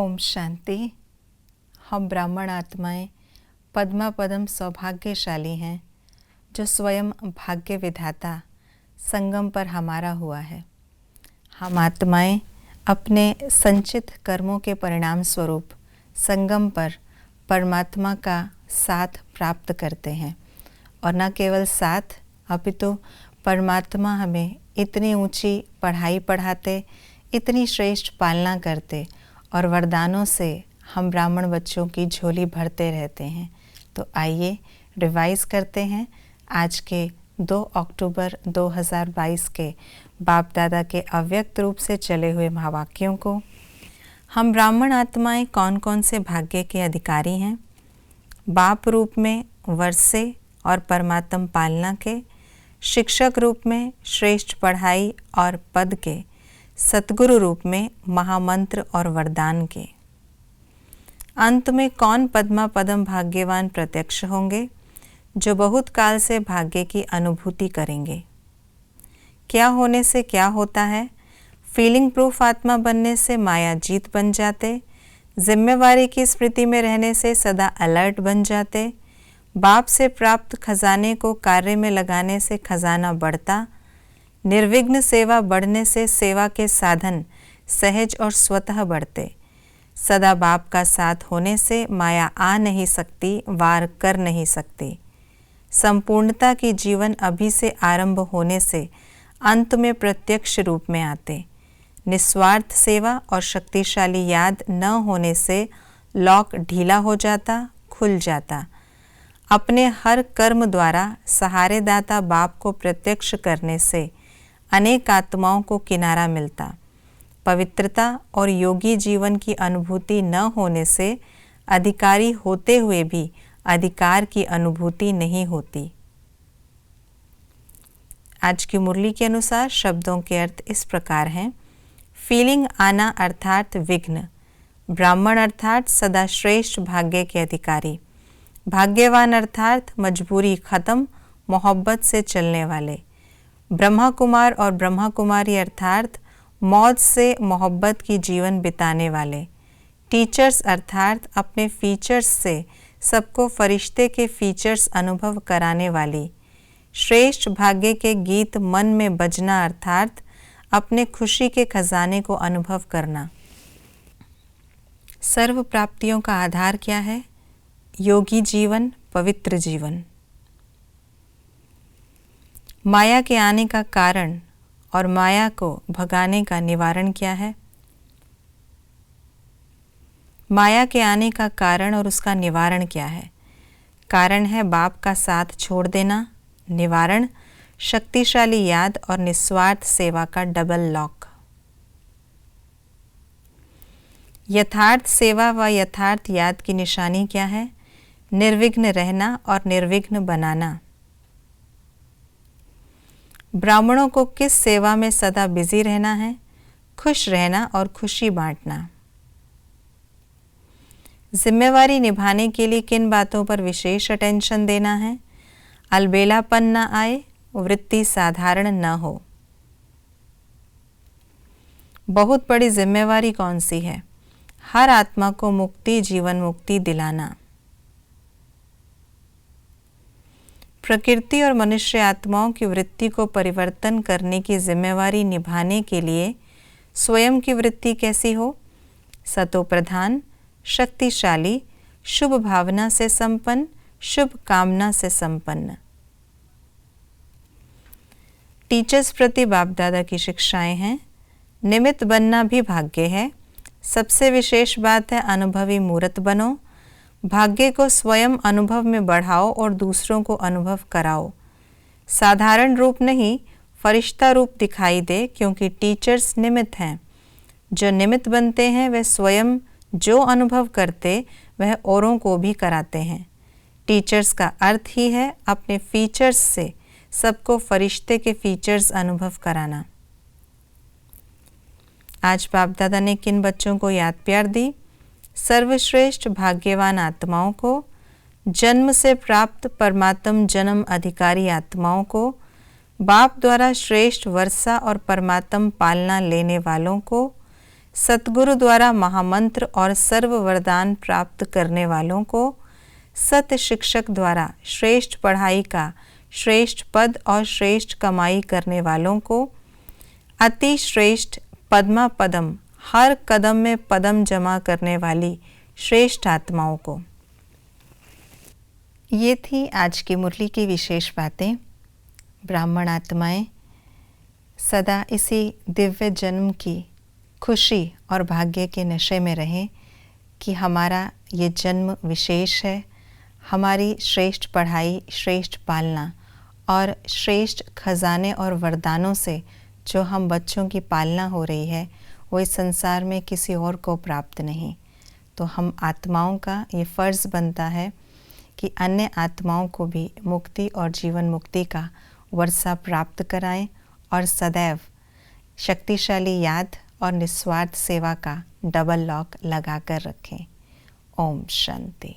ओम शांति। हम ब्राह्मण आत्माएं पद्मा पदम सौभाग्यशाली हैं जो स्वयं भाग्य विधाता संगम पर हमारा हुआ है। हम आत्माएं अपने संचित कर्मों के परिणाम स्वरूप संगम पर परमात्मा का साथ प्राप्त करते हैं और न केवल साथ अपितु परमात्मा हमें इतनी ऊंची पढ़ाई पढ़ाते, इतनी श्रेष्ठ पालना करते और वरदानों से हम ब्राह्मण बच्चों की झोली भरते रहते हैं। तो आइए रिवाइज करते हैं आज के 2 अक्टूबर 2022 के बाप दादा के अव्यक्त रूप से चले हुए महावाक्यों को। हम ब्राह्मण आत्माएं कौन कौन से भाग्य के अधिकारी हैं? बाप रूप में वर्षे और परमात्म पालना के, शिक्षक रूप में श्रेष्ठ पढ़ाई और पद के, सतगुरु रूप में महामंत्र और वरदान के। अंत में कौन पद्मा पदम भाग्यवान प्रत्यक्ष होंगे जो बहुत काल से भाग्य की अनुभूति करेंगे। क्या होने से क्या होता है? फीलिंग प्रूफ आत्मा बनने से माया जीत बन जाते, जिम्मेवारी की स्मृति में रहने से सदा अलर्ट बन जाते, बाप से प्राप्त खजाने को कार्य में लगाने से खजाना बढ़ता, निर्विघ्न सेवा बढ़ने से सेवा के साधन सहज और स्वतः बढ़ते, सदा बाप का साथ होने से माया आ नहीं सकती, वार कर नहीं सकती, संपूर्णता की जीवन अभी से आरंभ होने से अंत में प्रत्यक्ष रूप में आते, निस्वार्थ सेवा और शक्तिशाली याद न होने से लॉक ढीला हो जाता, खुल जाता, अपने हर कर्म द्वारा सहारेदाता बाप को प्रत्यक्ष करने से अनेक आत्माओं को किनारा मिलता, पवित्रता और योगी जीवन की अनुभूति न होने से अधिकारी होते हुए भी अधिकार की अनुभूति नहीं होती। आज की मुरली के अनुसार शब्दों के अर्थ इस प्रकार हैं। फीलिंग आना अर्थात विघ्न, ब्राह्मण अर्थात सदा श्रेष्ठ भाग्य के अधिकारी, भाग्यवान अर्थात मजबूरी खत्म मोहब्बत से चलने वाले, ब्रह्मा कुमार और ब्रह्मा कुमारी अर्थात मौज से मोहब्बत की जीवन बिताने वाले, टीचर्स अर्थात अपने फीचर्स से सबको फरिश्ते के फीचर्स अनुभव कराने वाली, श्रेष्ठ भाग्य के गीत मन में बजना अर्थात अपने खुशी के खजाने को अनुभव करना। सर्व प्राप्तियों का आधार क्या है? योगी जीवन, पवित्र जीवन। माया के आने का कारण और माया को भगाने का निवारण क्या है? माया के आने का कारण और उसका निवारण क्या है? कारण है बाप का साथ छोड़ देना, निवारण शक्तिशाली याद और निस्वार्थ सेवा का डबल लॉक। यथार्थ सेवा व यथार्थ याद की निशानी क्या है? निर्विघ्न रहना और निर्विघ्न बनाना। ब्राह्मणों को किस सेवा में सदा बिजी रहना है? खुश रहना और खुशी बांटना। जिम्मेवारी निभाने के लिए किन बातों पर विशेष अटेंशन देना है? अलबेलापन न आए, वृत्ति साधारण न हो। बहुत बड़ी जिम्मेवारी कौन सी है? हर आत्मा को मुक्ति, जीवन मुक्ति दिलाना। प्रकृति और मनुष्य आत्माओं की वृत्ति को परिवर्तन करने की जिम्मेवारी निभाने के लिए स्वयं की वृत्ति कैसी हो? सतो प्रधान, शक्तिशाली, शुभ भावना से संपन्न, शुभ कामना से संपन्न। टीचर्स प्रति बाप दादा की शिक्षाएं हैं। निमित्त बनना भी भाग्य है। सबसे विशेष बात है अनुभवी मूर्त बनो। भाग्य को स्वयं अनुभव में बढ़ाओ और दूसरों को अनुभव कराओ। साधारण रूप नहीं, फरिश्ता रूप दिखाई दे, क्योंकि टीचर्स निमित्त हैं। जो निमित्त बनते हैं वे स्वयं जो अनुभव करते वह औरों को भी कराते हैं। टीचर्स का अर्थ ही है अपने फीचर्स से सबको फरिश्ते के फीचर्स अनुभव कराना। आज बाप दादा ने किन बच्चों को याद प्यार दी? सर्वश्रेष्ठ भाग्यवान आत्माओं को, जन्म से प्राप्त परमात्म जन्म अधिकारी आत्माओं को, बाप द्वारा श्रेष्ठ वर्षा और परमात्म पालना लेने वालों को, सतगुरु द्वारा महामंत्र और सर्व वरदान प्राप्त करने वालों को, सत शिक्षक द्वारा श्रेष्ठ पढ़ाई का श्रेष्ठ पद और श्रेष्ठ कमाई करने वालों को, अति श्रेष्ठ पद्मा पदम हर कदम में पदम जमा करने वाली श्रेष्ठ आत्माओं को। ये थी आज की मुरली की विशेष बातें। ब्राह्मण आत्माएं सदा इसी दिव्य जन्म की खुशी और भाग्य के नशे में रहें कि हमारा ये जन्म विशेष है। हमारी श्रेष्ठ पढ़ाई, श्रेष्ठ पालना और श्रेष्ठ खजाने और वरदानों से जो हम बच्चों की पालना हो रही है वो इस संसार में किसी और को प्राप्त नहीं। तो हम आत्माओं का ये फ़र्ज़ बनता है कि अन्य आत्माओं को भी मुक्ति और जीवन मुक्ति का वर्षा प्राप्त कराएं और सदैव शक्तिशाली याद और निस्वार्थ सेवा का डबल लॉक लगा कर रखें। ओम शांति।